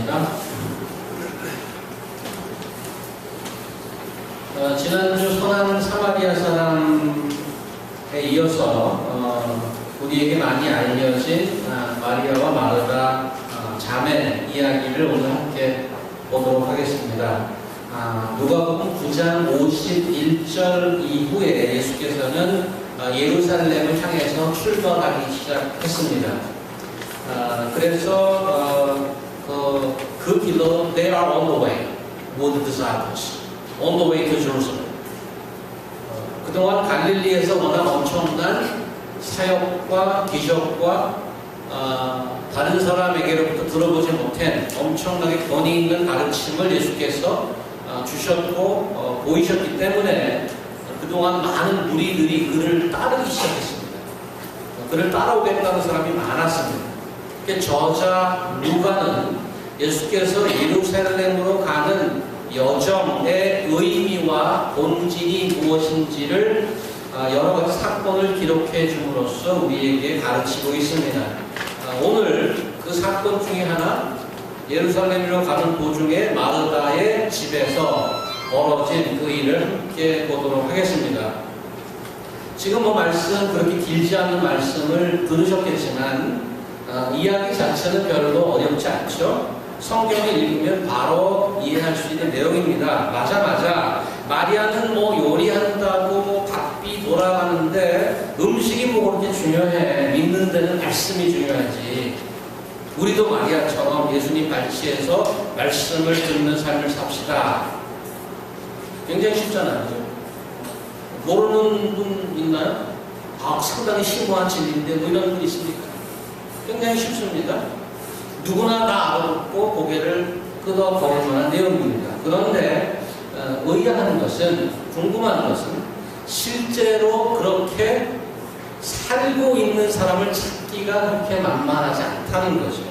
기도하겠습니다. 지난주 선한 사마리아 사람에 이어서 우리에게 많이 알려진 마리아와 마르다 자매 이야기를 오늘 함께 보도록 하겠습니다. 누가복음 9장 51절 이후에 예수께서는 예루살렘을 향해서 출발하기 시작했습니다. 그래서 그 길로 they are on the way with the disciples on the way to Jerusalem. 그동안 갈릴리에서 워낙 엄청난 사역과 기적과 다른 사람에게로부터 들어보지 못한 엄청나게 권위 있는 가르침을 예수께서 주셨고 보이셨기 때문에 그동안 많은 무리들이 그를 따르기 시작했습니다. 그를 따라오겠다는 사람이 많았습니다. 저자 루가는 예수께서 예루살렘으로 가는 여정의 의미와 본질이 무엇인지를 여러 가지 사건을 기록해 줌으로써 우리에게 가르치고 있습니다. 오늘 그 사건 중에 하나, 예루살렘으로 가는 도중에 마르다의 집에서 벌어진 그 일을 함께 보도록 하겠습니다. 지금 말씀, 그렇게 길지 않은 말씀을 들으셨겠지만 이야기 자체는 별로 어렵지 않죠. 성경을 읽으면 바로 이해할 수 있는 내용입니다. 맞아. 마리아는 요리한다고 바삐 돌아가는데 음식이 그렇게 중요해. 믿는 데는 말씀이 중요하지. 우리도 마리아처럼 예수님 발치에서 말씀을 듣는 삶을 삽시다. 굉장히 쉽잖아요. 모르는 분 있나요? 상당히 심오한 진리인데 이런 분 있습니까? 굉장히 쉽습니다. 누구나 다 알아듣고 고개를 끄덕거릴 만한 내용입니다. 그런데 의아한 것은, 궁금한 것은 실제로 그렇게 살고 있는 사람을 찾기가 그렇게 만만하지 않다는 거죠.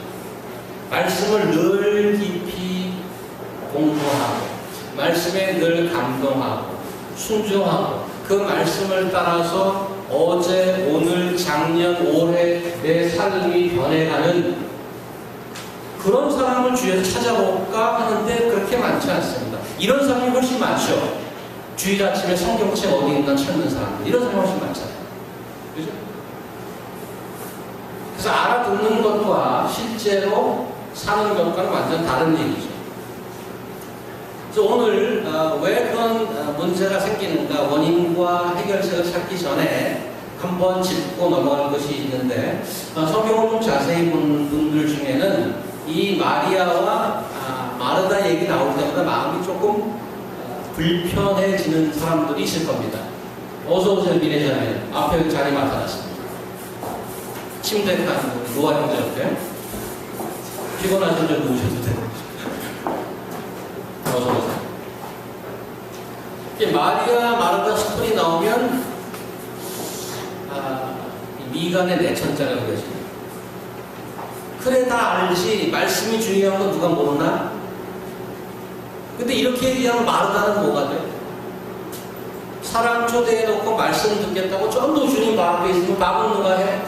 말씀을 늘 깊이 공부하고 말씀에 늘 감동하고 순종하고 그 말씀을 따라서 어제, 오늘, 작년, 올해 내 삶이 변해가는 그런 사람을 주위에서 찾아볼까 하는데 그렇게 많지 않습니다. 이런 사람이 훨씬 많죠. 주일 아침에 성경책 어디 있나 찾는 사람들, 이런 사람이 훨씬 많잖아요. 그죠? 그래서 알아듣는 것과 실제로 사는 것과는 완전 다른 얘기죠. 그래서 오늘 왜 그런 문제가 생기는가, 원인과 해결책을 찾기 전에 한번 짚고 넘어갈 것이 있는데, 성경을 좀 자세히 본 분들 중에는 이 마리아와 마르다 얘기 나올 때마다 마음이 조금 불편해지는 사람들이 있을 겁니다. 어서 오세요, 미래자매. 앞에 자리 맡아놨습니다. 침대 칸 노아 형제 옆에. 피곤하신 줄 누우셔도 돼요. 어서 오세요. 마리아, 마르다 스토리 나오면 미간의 내천자가 그려집니다. 그래, 다 알지. 말씀이 중요한 건 누가 모르나? 근데 이렇게 얘기하면 마르다는 뭐가 돼? 사람 초대해놓고 말씀 듣겠다고 전도 주님 앞에 있으면 밥은 누가 해?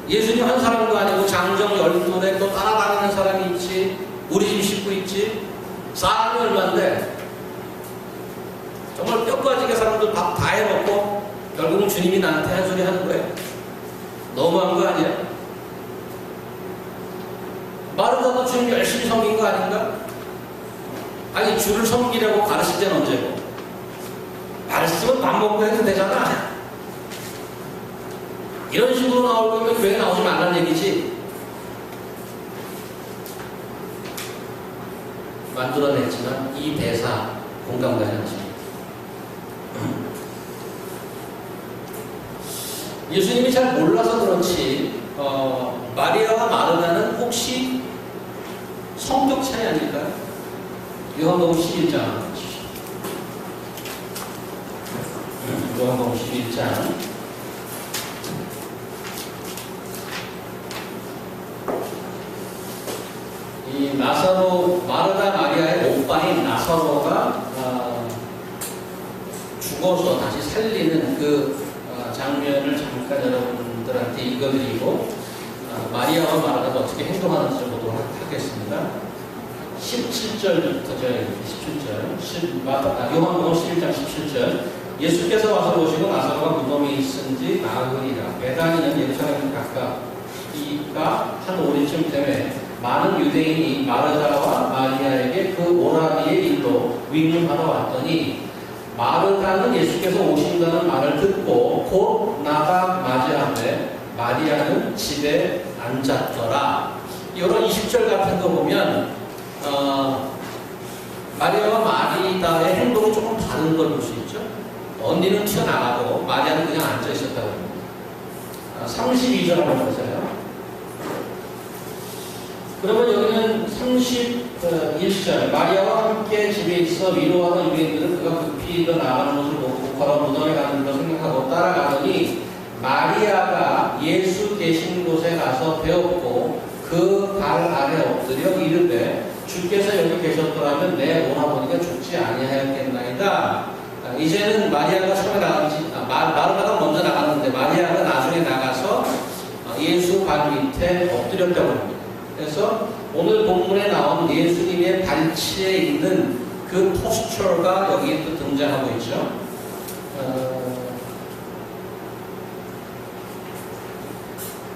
예수님 한 사람도 아니고 장정 12에 또 따라다니는 사람이 있지. 우리 집 식구 있지. 사람이 얼만데 정말 뼈까지게 사람들 밥 다 해먹고 결국은 주님이 나한테 한 소리 하는 거예요. 너무한 거 아니야? 마르다도 주님 열심히 섬긴 거 아닌가? 아니, 주를 섬기려고 가르칠 때는 언제고? 말씀은 밥 먹고 해도 되잖아. 이런 식으로 나올 거면 교회 나오지 말라는 얘기지. 만들어냈지만 이 대사 공감 가지 않습니다. 예수님이 잘 몰라서 그렇지 마리아와 마르다는 혹시 성격 차이 아닐까요? 요한복음 11장 요한복음 11장 이 나사로, 마르다 마리아의 오빠인 나사로가 죽어서 다시 살리는 그 장면을 잠깐 여러분들한테 읽어드리고 마리아와 마르다가 어떻게 행동하는지 보도록 하겠습니다. 17절부터 저희 17절 요한복음 11장 17절 예수께서 와서 보시고 나사로가 무덤에 있은지 나으리라. 베다니는 예루살렘 가까이가 한 오리쯤 되매 많은 유대인이 마르다와 마리아에게 그 오라비의 일로 위문하러 왔더니 마르다는 예수께서 오신다는 말을 듣고 곧 나가 맞이하되 마리아는 집에 앉았더라. 이런 20절 같은 거 보면 마리아와 마리다의 행동이 조금 다른 걸 볼 수 있죠. 언니는 튀어나가고 마리아는 그냥 앉아 있었다고 합니다. 32절 한번 보세요. 그러면 여기는 31절 마리아와 함께 집에 있어 위로하던 유대인들은 그가 급히 일어나가는 것을 보고 걸어 무덤에 가는 걸 생각하고 따라가더니 마리아가 예수 계신 곳에 가서 배웠고 그 발 아래 엎드려 이르되 주께서 여기 계셨더라면 내 오라버니가 죽지 아니하였겠나이다. 이제는 마리아가 처음에 나갔지, 마르다가 먼저 나갔는데 마리아가 나중에 나가서 예수 발 밑에 엎드렸다고 합니다. 그래서 오늘 본문에 나온 예수님의 발치에 있는 그 포스처가 여기 또 등장하고 있죠.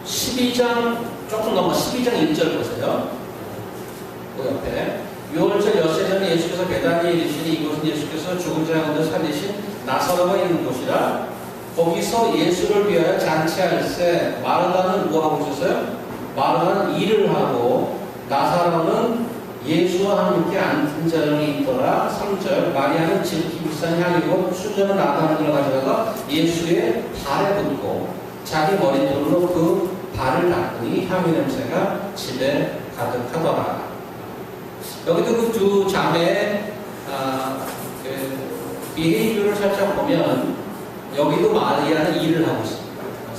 12장 조금 넘어 12장 1절 보세요. 그 옆에 6월절 엿새 전에 예수께서 베다니에 이르시니 이곳은 예수께서 죽은 자 가운데 살리신 나사로가 있는 곳이라. 거기서 예수를 위하여 잔치할세 마르다는 뭐하고 있었어요? 마르다는 일을 하고 나사로는 예수와 함께 앉은 자령이 있더라. 3절 마리아는 지극히 비싼 향이고 순전한 나단을 가져다가 예수의 발에 붓고 자기 머리털로 그 발을 닦으니 향유 냄새가 집에 가득하더라. 여기도 그 두 자매의 비헤이비어를 살짝 보면 여기도 마리아는 일을 하고 있습니다.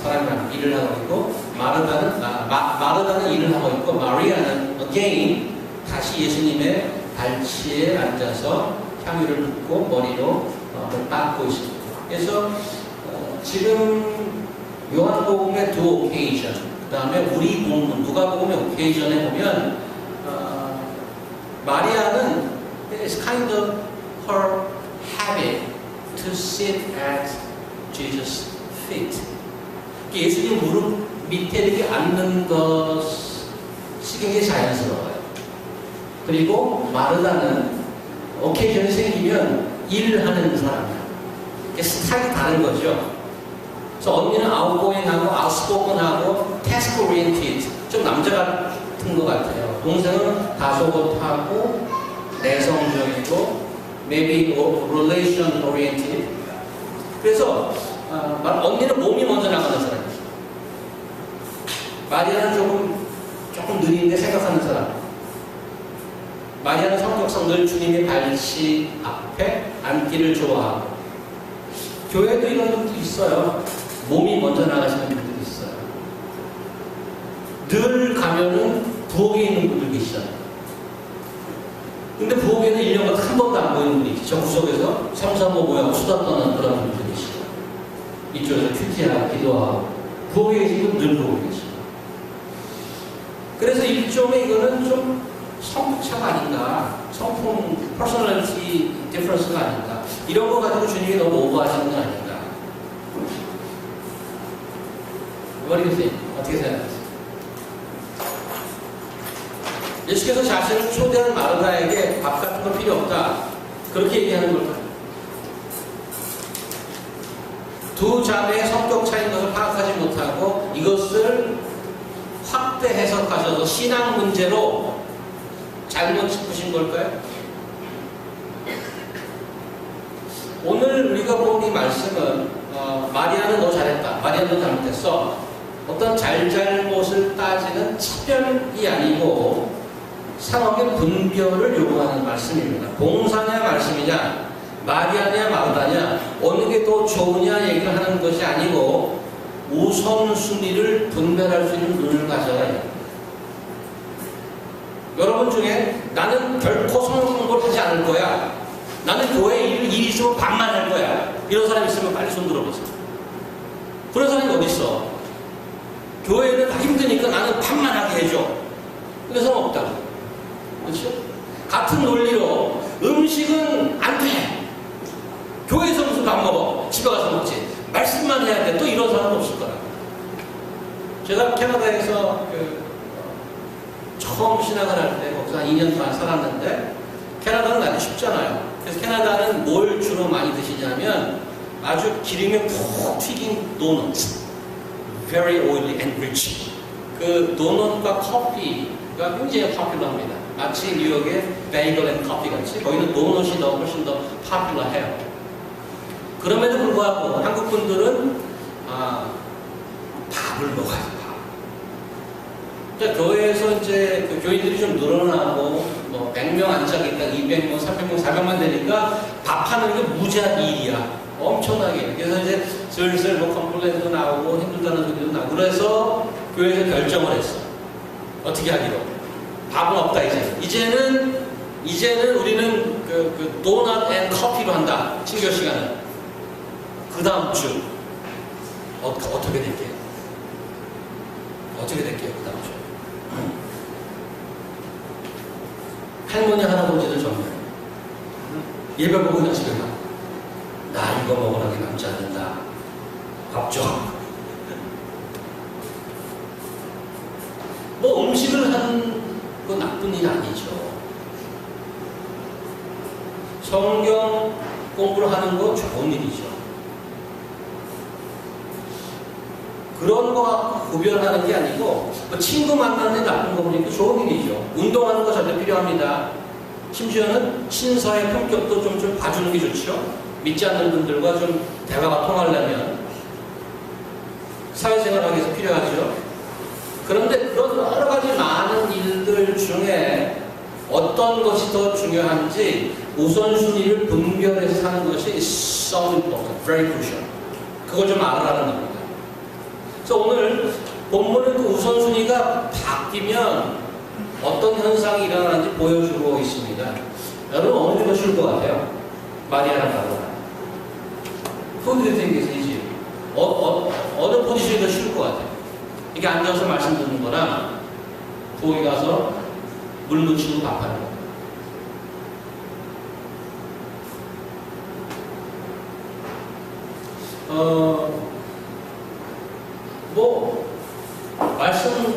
사람이랑 일을 하고 있고 마르다는 일을 하고 있고 마리아는 again 다시 예수님의 발치에 앉아서 향유를 붓고 머리로 닦고 있습니다. 그래서 지금 요한복음의 두 오케이션, 그 다음에 우리 본문 누가복음의 오케이션에 보면 마리아는 it's kind of her habit to sit at Jesus' feet. 예수님 무릎 밑에 이렇게 앉는 것이 굉장히 자연스러워요. 그리고 마르다는 오케이션이 생기면 일을 하는 사람이야. 스타일이 다른 거죠. 그래서 언니는 아웃고잉하고 아웃스포컨하고 태스크 오리엔티드, 좀 남자 같은 것 같아요. 동생은 다소곳하고 내성적이고 maybe relation oriented. 그래서 언니는 몸이 먼저 나가는 사람이에요. 마리아는 조금 느린데 생각하는 사람. 마리아는 성격상 늘 주님의 발치 앞에 앉기를 좋아하고. 교회도 이런 분들이 있어요. 몸이 먼저 나가시는 분들이 있어요. 늘 가면은 부엌에 있는 분들 계시잖아요. 근데 부엌에는 1년간 한 번도 안 보이는 분이 있죠. 저 구석에서 삼삼오 모양 수다 떠는 그런 분들이 계시죠. 이쪽에서 큐티하고 기도하고 부엌에 계신 분 늘 보고 계시죠. 그래서 일종의 이거는 좀 성격차가 아닌가, 성품, 퍼스널리티 디퍼런스가 아닌가, 이런 거 가지고 주님이 너무 오버하시는 건 아닌가. What do you think? 어떻게 생각하세요? 예수께서 자신을 초대한 마르다에게 밥 같은 거 필요 없다, 그렇게 얘기하는 걸까요? 두 자매의 성격 차이인 것을 파악하지 못하고 이것을 확대 해석하셔서 신앙 문제로 잘못 짚으신 걸까요? 오늘 우리가 본 이 말씀은 마리아는 너 잘했다, 마리아는 잘못했어, 어떤 잘잘못을 따지는 차별이 아니고 상황의 분별을 요구하는 말씀입니다. 봉사냐 말씀이냐, 마리아냐 마르다냐, 어느 게 더 좋으냐 얘기를 하는 것이 아니고 우선순위를 분별할 수 있는 눈을 가져야 합니다. 여러분 중에 나는 결코 성경 공부를 하지 않을 거야, 나는 교회 일 있으면 반만 할 거야, 이런 사람 있으면 빨리 손 들어보세요. 그런 사람이 어디 있어? 교회는 다 힘드니까 나는 같은 논리로 음식은 안 돼. 교회에서 무슨 밥 먹어? 집에 가서 먹지. 말씀만 해야 돼. 또 이런 사람 없을 거라고. 제가 캐나다에서 처음 신학을 할 때 거기서 한 2년 동안 살았는데 캐나다는 아주 쉽잖아요. 그래서 캐나다는 뭘 주로 많이 드시냐면 아주 기름에 푹 튀긴 도넛, very oily and rich. 그 도넛과 커피가 굉장히 포퓰러합니다. 마치 뉴욕의 베이글 앤 커피 같이 거기는 도넛이 더 훨씬 더 포퓰러해요. 그럼에도 불구하고 한국 분들은 밥을 먹어야죠. 그러니까 교회에서 이제 그 교인들이 좀 늘어나고 뭐 100명 앉아있다 200명, 300명, 400만 되니까 밥하는 게 무지한 일이야. 엄청나게. 그래서 이제 슬슬 뭐 컴플레인도 나오고 힘들다는 소리도 나오고 그래서 교회에서 결정을 했어. 어떻게 하기로. 밥은 없다 이제는 우리는 그 도넛 앤 커피로 한다. 친교 시간은. 그 다음 주 어떻게 될게요? 어떻게 될게요? 그 다음 주. 할머니 할아버지들 정말 예배 보고 그냥 집에 가. 나 이거 먹으라고 남지 않는다. 밥 줘. 뭐 음식을 하는 거 나쁜 일이 아니죠. 성경 공부를 하는 거 좋은 일이죠. 그런 거 갖고 구별하는 게 아니고 뭐 친구 만나는 게 나쁜 거 보니까 좋은 일이죠. 운동하는 거 절대 필요합니다. 심지어는 신사의 품격도 좀 봐주는 게 좋죠. 믿지 않는 분들과 좀 대화가 통하려면 사회생활하기 위해서 필요하죠. 그런데 그런 여러 가지 많은 일들 중에 어떤 것이 더 중요한지 우선순위를 분별해서 사는 것이 so important, very crucial. 그걸 좀 알아라는 겁니다. 그래서 오늘 본문의 그 우선순위가 바뀌면 어떤 현상이 일어나는지 보여주고 있습니다. 여러분 어느 게 더 쉬울 것 같아요? 마리아랑 마르다. Who do you think is easier? 어느 포지션이 더 쉬울 것 같아요? 이렇게 앉아서 말씀 듣는 거랑 거기 가서 물 묻히고 밥하는 거.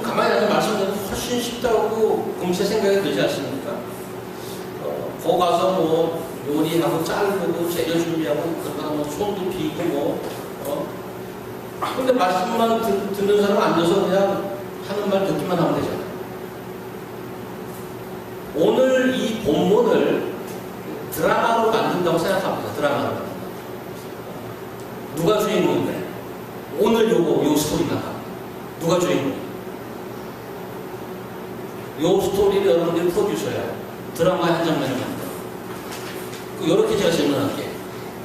가만히 앉아서 말씀 듣는 거 훨씬 쉽다고 금세 생각이 들지 않습니까? 거기 가서 뭐 요리하고 자르고 재료 준비하고 그러다가 뭐 손도 비고 근데 말씀만 듣는 사람 앉아서 그냥 하는 말 듣기만 하면 되잖아요. 오늘 이 본문을 드라마로 만든다고 생각합니다. 드라마로 만든다. 누가 주인공인데? 오늘 요 스토리가 누가 주인공? 요 스토리를 여러분들이 풀어주셔야 드라마의 한 장면을 만들어. 요렇게 제가 질문할게요.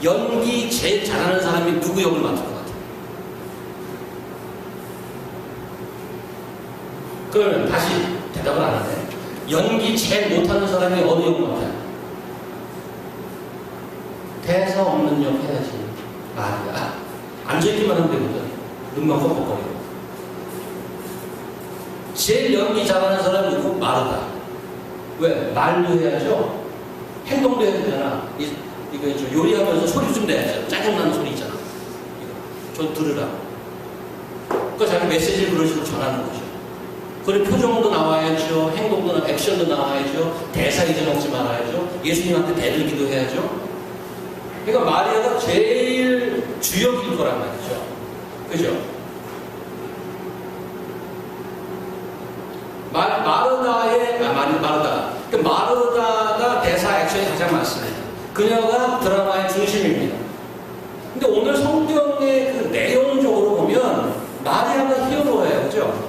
연기 제일 잘하는 사람이 누구 역을 맡을 것 같아요? 그러면 다시 대답을 안 하네. 연기 제일 못하는 사람이 어느 역을 맡아요? 대사 없는 역 해야지. 말이야. 앉아있기만 하면 되거든. 눈만 뻑뻑거리고. 제일 연기 잘하는 사람이 누구? 마르다. 왜? 말도 해야죠. 행동도 해야 되잖아. 이거 요리하면서 소리 좀 내야죠. 짜증나는 소리 있잖아. 이거 저 들으라고. 그러니까 자기 메시지를 그런 식으로 전하는 거죠. 그리고 표정도 나와야죠. 행동도 액션도 나와야죠. 대사 잊어먹지 말아야죠. 예수님한테 대들기도 해야죠. 그러니까 마리아가 제일 주역일 거란 말이죠. 그죠? 마르다가 대사 액션이 가장 많습니다. 그녀가 드라마의 중심입니다. 근데 오늘 성경의 그 내용적으로 보면 마리아가 히어로예요. 그죠?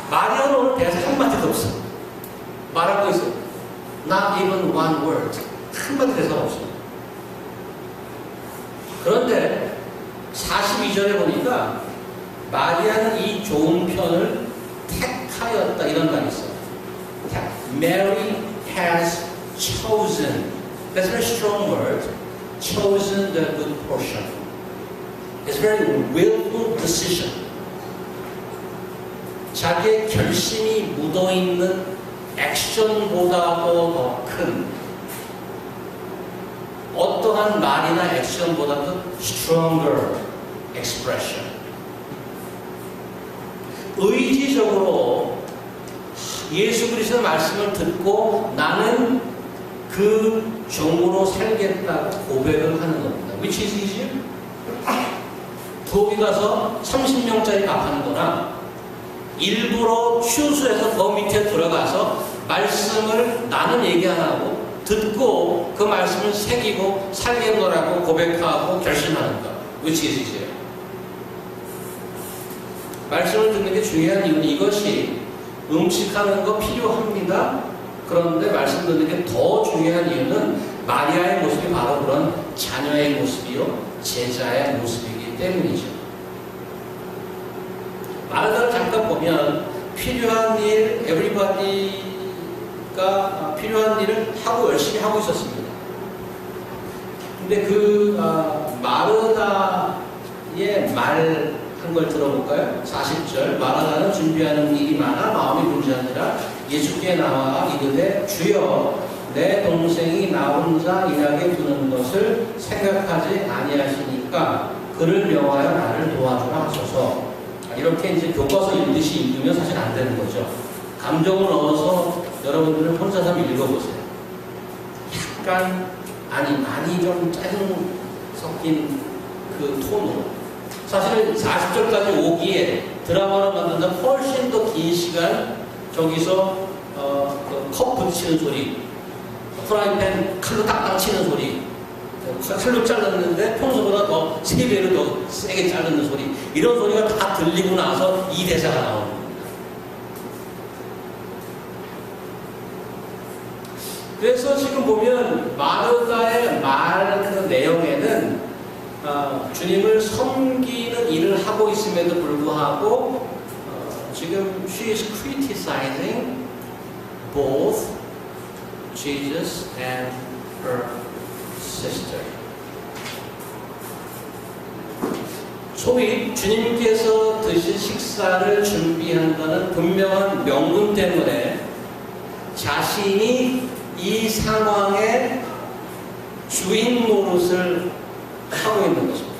마리아는 오늘 대사 한마디도 없어. 말하고 있어요. Not even one word. 한마디 대사가 없어요. 그런데 42절에 보니까 마리아는 이 좋은 편을 택하였다 이런 말이 있어요. Mary has chosen. That's a very strong word. Chosen the good portion. It's a very willful decision. 자기의 결심이 묻어있는 액션보다도 더 큰 어떠한 말이나 액션보다도 stronger expression. 의지적으로 예수 그리스도의 말씀을 듣고 나는 그 종으로 살겠다고 고백을 하는 겁니다. Which is easier? 부엌에 가서 30명짜리 밥하는 거나 일부러 추수해서 더 밑에 들어가서 말씀을 나는 얘기 안 하고 듣고 그 말씀을 새기고 살겠노라고 고백하고 결심하는 것. Which is easier? 말씀을 듣는 게 중요한 이유는 이것이 음식하는 거 필요합니다. 그런데 말씀 듣는 게 더 중요한 이유는 마리아의 모습이 바로 그런 자녀의 모습이요 제자의 모습이기 때문이죠. 마르다를 잠깐 보면 필요한 일, 에브리바디가 필요한 일을 하고 열심히 하고 있었습니다. 근데 그 마르다의 말 한 걸 들어볼까요? 40절 마르다는 준비하는 일이 많아 마음이 분주하니라 예수께 나와 이르되 주여 내 동생이 나 혼자 일하게 두는 것을 생각하지 아니하시니까 그를 명하여 나를 도와주라 하소서. 이렇게 이제 교과서 읽듯이 읽으면 사실 안 되는 거죠. 감정을 넣어서 여러분들은 혼자서 한번 읽어보세요. 약간 많이 좀 짜증 섞인 그 톤으로. 사실은 40절까지 오기에 드라마를 만든다 훨씬 더 긴 시간 저기서 컵 부딪히는 소리, 프라이팬 칼로 딱딱 치는 소리, 칼로 잘랐는데 평소보다 더 3배로 더 세게 자르는 소리, 이런 소리가 다 들리고 나서 이 대사가 나오는 겁니다. 그래서 지금 보면 마르다의 말 그 내용에는 주님을 섬기는 일을 하고 있음에도 불구하고 지금 she is criticizing both Jesus and her sister. 소위 주님께서 드실 식사를 준비한다는 분명한 명분 때문에 자신이 이 상황의 주인 노릇을 하고 있는 것입니다.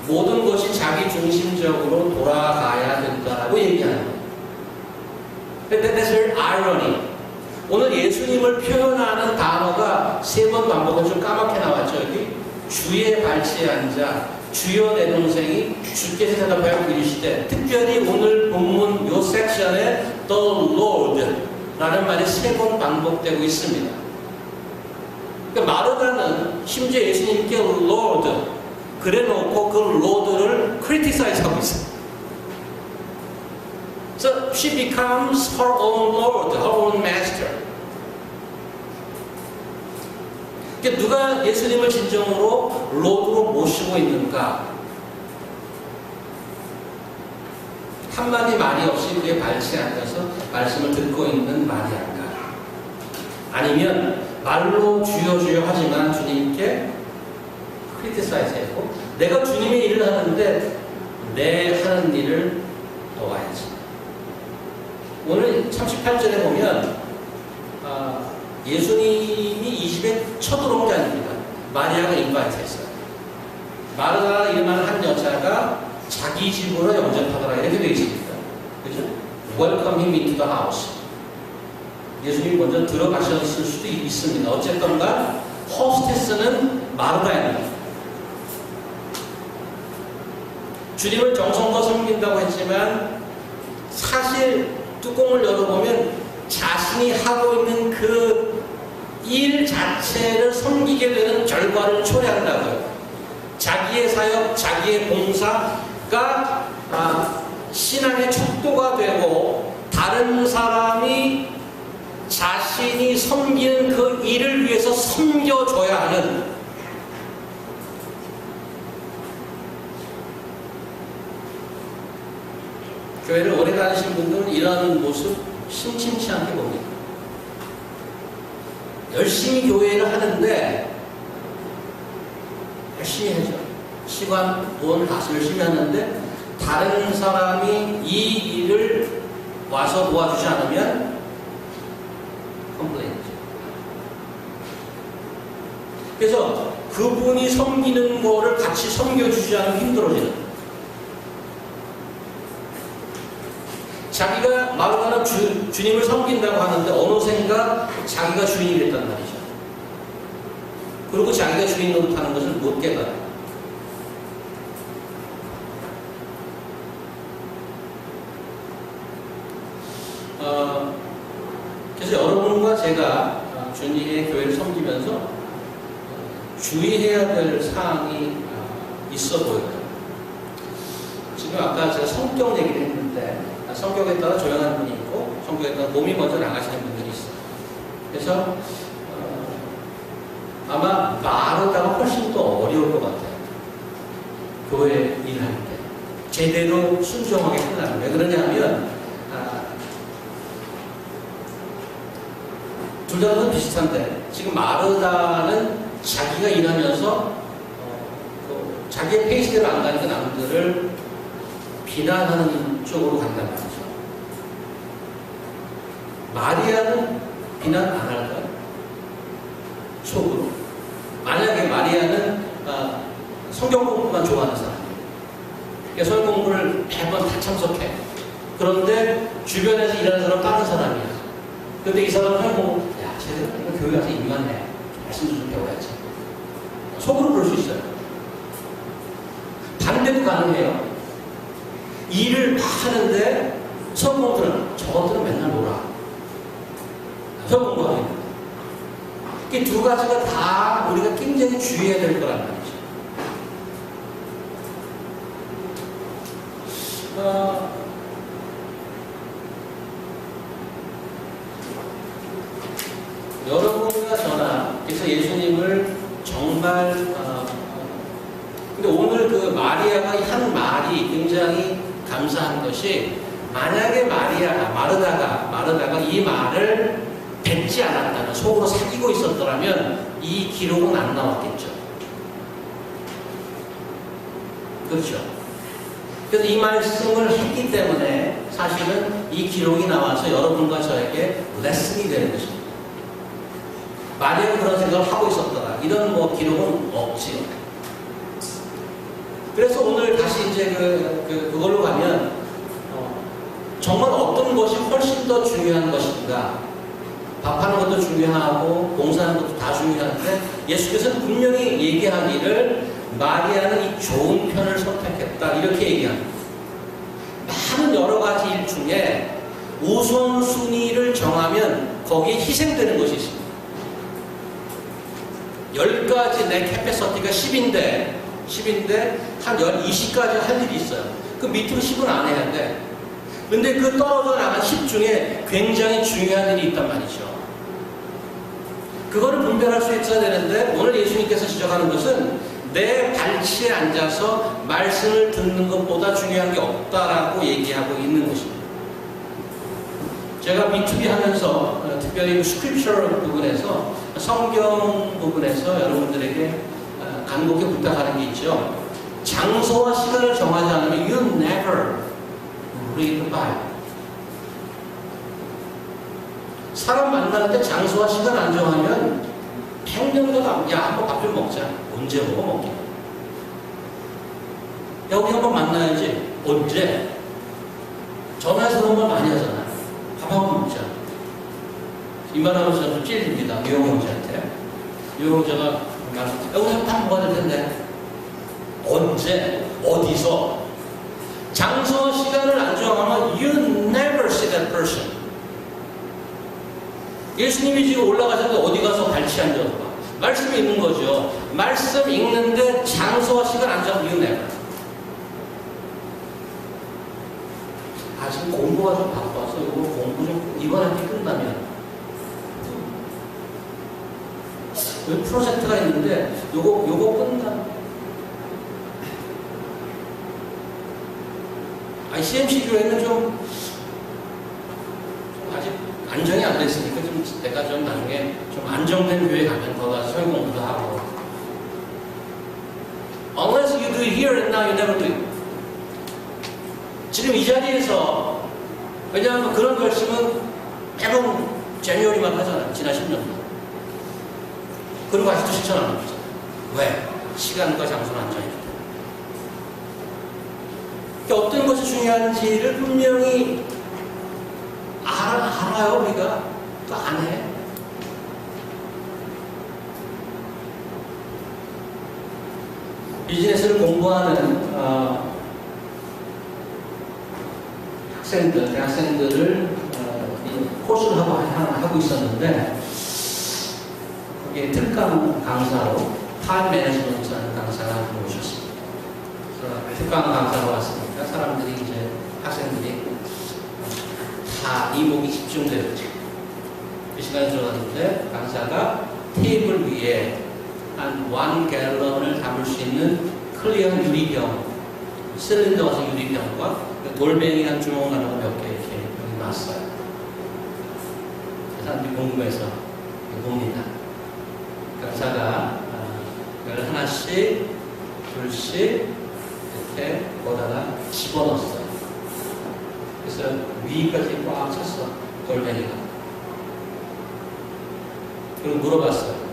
모든 것이 자기 중심적으로 돌아가야 된다라고 얘기하는 거예요. That's her irony. 오늘 예수님을 표현하는 단어가 3번 반복은 좀 까맣게 나왔죠. 여기 주의 발치에 앉아 주여 내 동생이 주께서 대답하여 이르시되, 특별히 오늘 본문 요 섹션에 The Lord 라는 말이 3번 반복되고 있습니다. 그러니까 마르다는 심지어 예수님께 Lord 그래 놓고 그 Lord를 criticize 하고 있어요. So she becomes her own Lord, her own master. 그러니까 누가 예수님을 진정으로 Lord로 모시고 있는가? 한마디 말이 없이 그의 발치에 앉아서 말씀을 듣고 있는 마리아인가? 아니면 말로 주여 주여 하지만 주님께 크리티사이즈하고 내가 주님의 일을 하는데 내 하는 일을 도와야지. 오늘 38절에 보면 예수님이 이 집에 쳐들어온 게 아닙니다. 마리아가 인바이트 했어요. 마르다 이름하는 한 여자가 자기 집으로 영접하더라 이렇게 되어 있습니다. 그죠? Welcome him into the house. 예수님이 먼저 들어가셨을 수도 있습니다. 어쨌건가 호스테스는 마르다입니다. 주님을 정성껏 섬긴다고 했지만 사실 뚜껑을 열어보면 자신이 하고 있는 그 일 자체를 섬기게 되는 결과를 초래한다고요. 자기의 사역, 자기의 봉사가 신앙의 척도가 되고 다른 사람이 자신이 섬기는 그 일을 위해서 섬겨줘야 하는 교회를 오래 다니신 분들은 이런 모습 심심치 않게 봅니다. 열심히 교회를 하는데 열심히 하죠. 시간, 돈 다 열심히 하는데 다른 사람이 이 일을 와서 도와주지 않으면 그래서 그분이 섬기는 거를 같이 섬겨주지 않으면 힘들어지는. 자기가 마르다는 주님을 섬긴다고 하는데 어느샌가 자기가 주인이 됐단 말이죠. 그리고 자기가 주인 노릇하는 것을 못 깨달아요. 그래서 여러분과 제가 주님의 교회를 섬기면서 주의해야 될 사항이 있어 보여요. 지금 아까 제가 성격 얘기를 했는데 성격에 따라 조용한 분이 있고 성격에 따라 몸이 먼저 나가시는 분들이 있어요. 그래서 아마 마르다가 훨씬 더 어려울 것 같아요. 교회 일할 때 제대로 순종하게 하려면. 왜 그러냐면 둘 다 비슷한데 지금 마르다는 자기가 일하면서 자기의 페이스대로 안 가니까 남들을 비난하는 쪽으로 간단 말이죠. 마리아는 비난 안 할까요? 속으로. 만약에 마리아는 성경 공부만 좋아하는 사람이에요. 그러니까 성경 공부를 100번 다 참석해. 그런데 주변에서 일하는 사람 다른 사람이야. 근데 이 사람은 성경 공부, 야, 쟤들 교회 가서 일만 해. 말씀도 좀 배워야지. 속으로 그럴 수 있어요. 반대도 가능해요. 일을 막 하는데 성공들은 저것들은 맨날 놀아. 성공하게 됩니다. 이 두 가지가 다 우리가 굉장히 주의해야 될 거란 말이죠. 여러분과 저나 그래서 예수님을 정말 근데 오늘 그 마리아가 한 말이 굉장히 감사한 것이 만약에 마르다가 이 말을 뱉지 않았다면 속으로 사귀고 있었더라면 이 기록은 안 나왔겠죠. 그렇죠. 그래서 이 말씀을 했기 때문에 사실은 이 기록이 나와서 여러분과 저에게 레슨이 되는 것입니다. 마리아가 그런 생각을 하고 있었더라. 이런 기록은 없지요. 그래서 오늘 다시 이제 그걸로 가면 정말 어떤 것이 훨씬 더 중요한 것인가. 밥하는 것도 중요하고 봉사하는 것도 다 중요한데 예수께서는 분명히 얘기하기를 마리아는 이 좋은 편을 선택했다. 이렇게 얘기합니다. 많은 여러 가지 일 중에 우선순위를 정하면 거기에 희생되는 것이 있습니다. 10가지 내 캐패서티가 10인데 한 20가지 할 일이 있어요. 그 밑으로 10은 안 해야 돼. 근데 그 떨어져 나간 10 중에 굉장히 중요한 일이 있단 말이죠. 그거를 분별할 수 있어야 되는데 오늘 예수님께서 지적하는 것은 내 발치에 앉아서 말씀을 듣는 것보다 중요한 게 없다라고 얘기하고 있는 것입니다. 제가 B2B 하면서 특별히 스크립처럴 부분에서 성경 부분에서 여러분들에게 간곡히 부탁하는 게 있죠. 장소와 시간을 정하지 않으면 you never read the Bible. 사람 만나는데 장소와 시간 안 정하면 100년도 야 한번 밥 좀 먹자. 언제 먹긴. 야 우리 한번 만나야지. 언제? 전화해서 그런 말 많이 하잖아. 밥 한번 먹자. 이 말하면서 좀 찔립니다. 유영 형제한테. 유영 형제가 야 우리 한번 밥 먹어야 될 텐데. 언제? 어디서? 장소와 시간을 안 정하면 you never see that person. 예수님이 지금 올라가셨는데 어디 가서 발치 앉아서 봐. 말씀이 있는 거죠. 말씀 읽는데 장소와 시간 안 정하면 you never. 지금 공부가 좀 바빠서 이거 공부 좀 이번 학기 끝나면 여기 프로젝트가 있는데 요거 끝나. CMC 교회는 좀 아직 안정이 안 됐으니까 좀 내가 좀 나중에 좀 안정된 교회 가면 거기 가서 설교 공부도 하고. Unless you do it here and now, you never do it. 지금 이 자리에서 왜냐하면 그런 결심은 매번 제뉴얼이만 하잖아요. 지난 10년 동안. 그리고 아직도 실천하는 거죠. 왜? 시간과 장소는 안 정해졌기 때문에. 그러니까 어떤 것이 중요한지를 분명히 알아요, 우리가. 또 안 해. 비즈니스를 공부하는 학생들, 대학생들을 코스를 하고 있었는데 거기에 특강 강사로 타임 매니지먼트라는 강사가 오셨습니다. 그래서 특강 강사가 왔으니까 사람들이 이제 학생들이 다 이목이 집중되었죠. 그 시간에 들어갔는데 강사가 테이블 위에 한 1갤런을 담을 수 있는 클리어 유리병, 실린더 같은 유리병과 돌멩이 한 주먹 하나 몇 개 이렇게 놨어요. 사람들이 궁금해서 봅니다. 강사가 이걸 하나씩, 둘씩 이렇게 거다가 집어넣었어요. 그래서 위까지 꽉 찼어, 돌멩이가. 그리고 물어봤어요.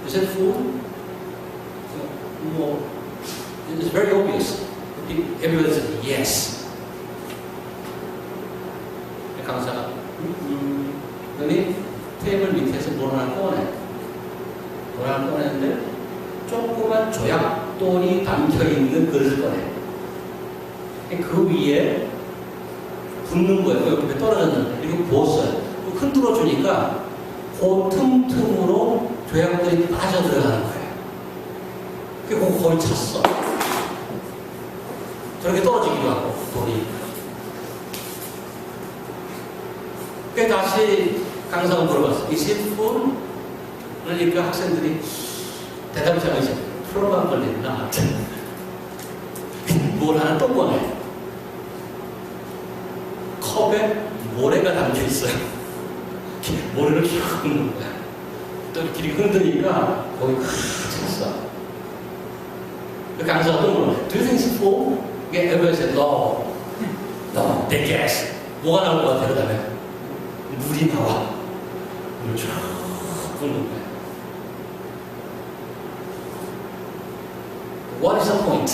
Is it food? 뭐, it's very obvious. Everybody said yes. 강사가 여기 테이블 밑에서 뭘 하나 꺼내는데 조그만 조약돌이 담겨있는 그릇을 꺼내. 그 위에 붓는 거예요. 옆에 떨어졌는데 이거 부었어요. 흔들어 주니까 그 틈틈으로 조약돌이 빠져들어가는 거예요. 그게 거의 찼어. 저렇게 떨어지기도 하고 돌이. 그래 다시 강사가 물어봤어. Is it full? 그러니까 학생들이 대답이 잘하지. probably not. 뭘 하나 또 꺼내. 컵에 모래가 담겨 있어요. 모래를 쭉 붓는 거야. 또 이렇게 흔드니까 거기 찼어. 그 강사가 또 물어. Do you think it's full? Everybody said no. No. They guess. 뭐가 나올 것 같아? 그 다음에 물이 나와. 물을 쫙 붓는 거야. What is the point?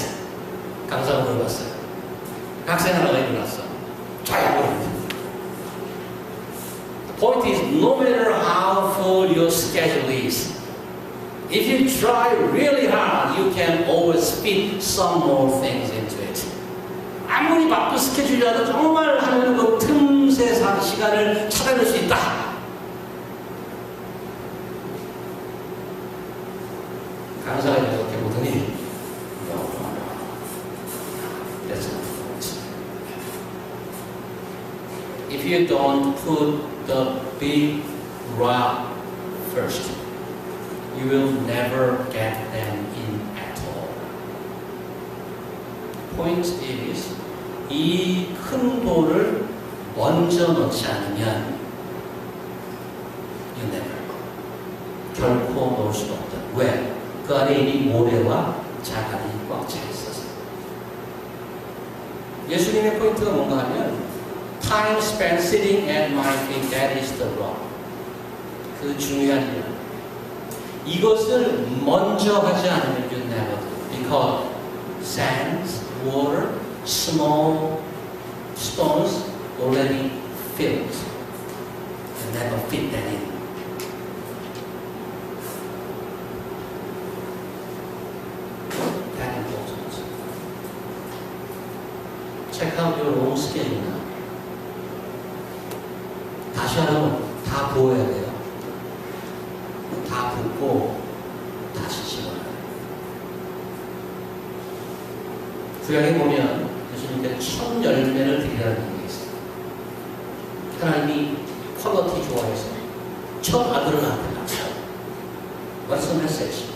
강사가 물어봤어요. 학생 하나가 일어났어. 쫙 물어봤어요. The point is, no matter how full your schedule is, if you try really hard, you can always fit some more things into it. 아무리 바쁜 스케줄이라도 정말 하는 그 틈새 시간을 찾아낼 수 있다. 강사가 이렇게 보더니 That's not the point. If you don't put the big rock first, you will never get them in at all. Point is, 이 큰 돌을 먼저 넣지 않으면 you never 결코 넣을 수가 없다. 왜? 그 안에 이미 모래와 자갈이 꽉 차 있어서. 예수님의 포인트가 뭔가 하면 time spent sitting at my feet, that is the rock. 그 중요한 일. 이것을 먼저 하지 않으면 you never do. Because sands, water, small stones already filled. You never fit them in. That important. Check out your own schedule now. 다시 하려면 다 부어야 돼요. 다 붓고 다시 집어넣어요. 구약에 보면 예수님께 첫 열매를 드리라는 게 있어요. 하나님이 퀄리티 좋아해서 첫 아들을 나한테 낳았어요. What's the message?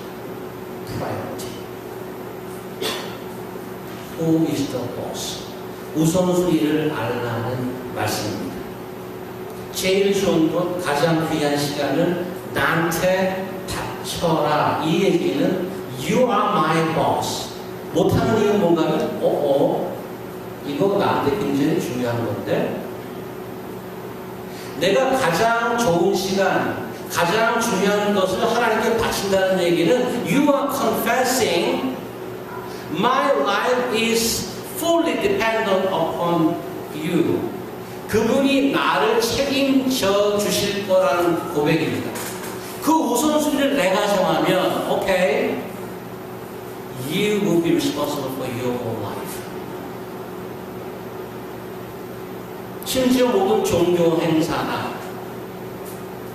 Priority. Who is the boss? 우선순위를 알라는 말씀입니다. 제일 좋은 것, 가장 귀한 시간을 나한테 바쳐라. 이 얘기는 You are my boss. 못하는 이유는 뭔가 하면 이거 나한테 굉장히 중요한 건데 내가 가장 좋은 시간, 가장 중요한 것을 하나님께 바친다는 얘기는 You are confessing My life is fully dependent upon you. 그분이 나를 책임져 주실 거라는 고백입니다. 그 우선순위를 내가 정하면 Okay, you will be responsible for your own life. 심지어 모든 종교 행사나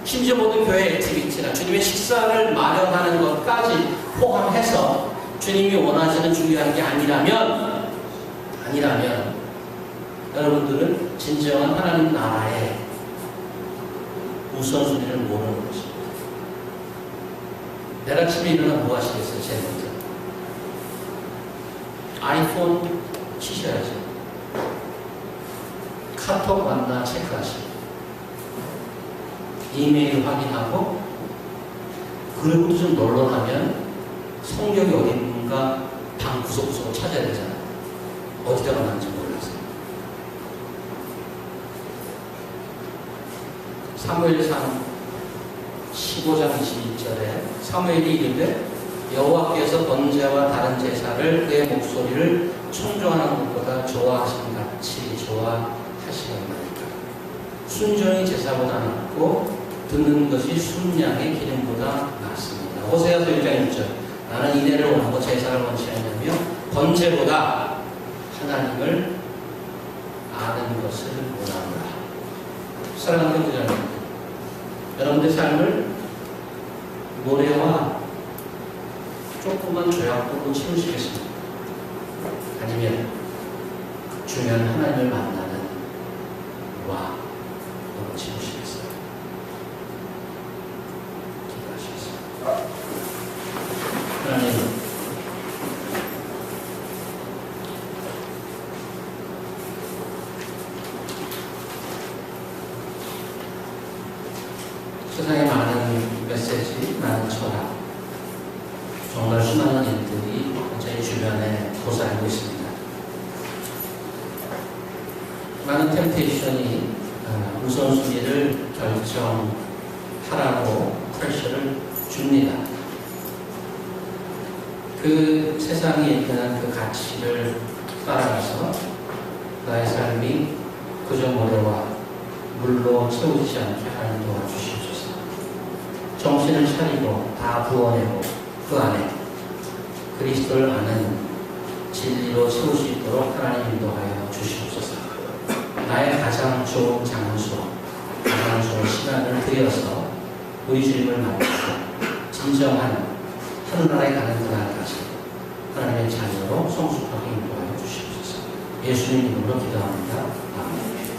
심지어 모든 교회 액티비티나 주님의 식사를 마련하는 것까지 포함해서 주님이 원하시는 중요한 게 아니라면 여러분들은 진정한 하나님 나라의 우선순위를 모르는 것입니다. 내일 아침에 일어나 뭐 하시겠어요? 제일 먼저 아이폰 치셔야죠. 카톡 왔나 체크하시고 이메일 확인하고 그리고도 좀 놀러가면 성경이 어디 있는가 방 구석구석 찾아야 되잖아요. 어디다가 놨는지 몰라서. 사무엘상 15장 22절에 사무엘이 이르되 여호와께서 번제와 다른 제사를 그의 목소리를 청조하는 것보다 좋아하시는 같이 좋아하시느니라. 순종이 제사보다 낫고 듣는 것이 순양의 기름보다 낫습니다. 호세아서 1장 1절 나는 이내를 원하고 제사를 원치 않냐며 번제보다 하나님을 아는 것을 원하노라. 사랑하는 교자님, 여러분의 삶을 노래와 조그만 조약으로 채우시겠습니까? 아니면 중요한 하나님을 만나는 와 채우시겠어요? 기도하시겠어요? 하나님, 세상에 많은 메시지, 많은 철학, 정말 수많은 일들이 저희 주변에 도사리고 있습니다. 많은 템테이션이 우선순위를 결정하라고 프레셔를 줍니다. 그 세상이 얘기하는 그 가치를 따라가서 나의 삶이 그저 모래와 물로 채우지 않게 하는 도와주시옵소서. 정신을 차리고 다 부어내고 그 안에 그리스도를 아는 진리로 채울 수 있도록 하나님 인도하여 주시옵소서. 나의 가장 좋은 장소, 가장 좋은 시간을 들여서 우리 주님을 만나고 진정한 하늘나라에 가는 그날까지 하나님의 자녀로 성숙하게 인도하여 주시옵소서. 예수님 이름으로 기도합니다. 아멘.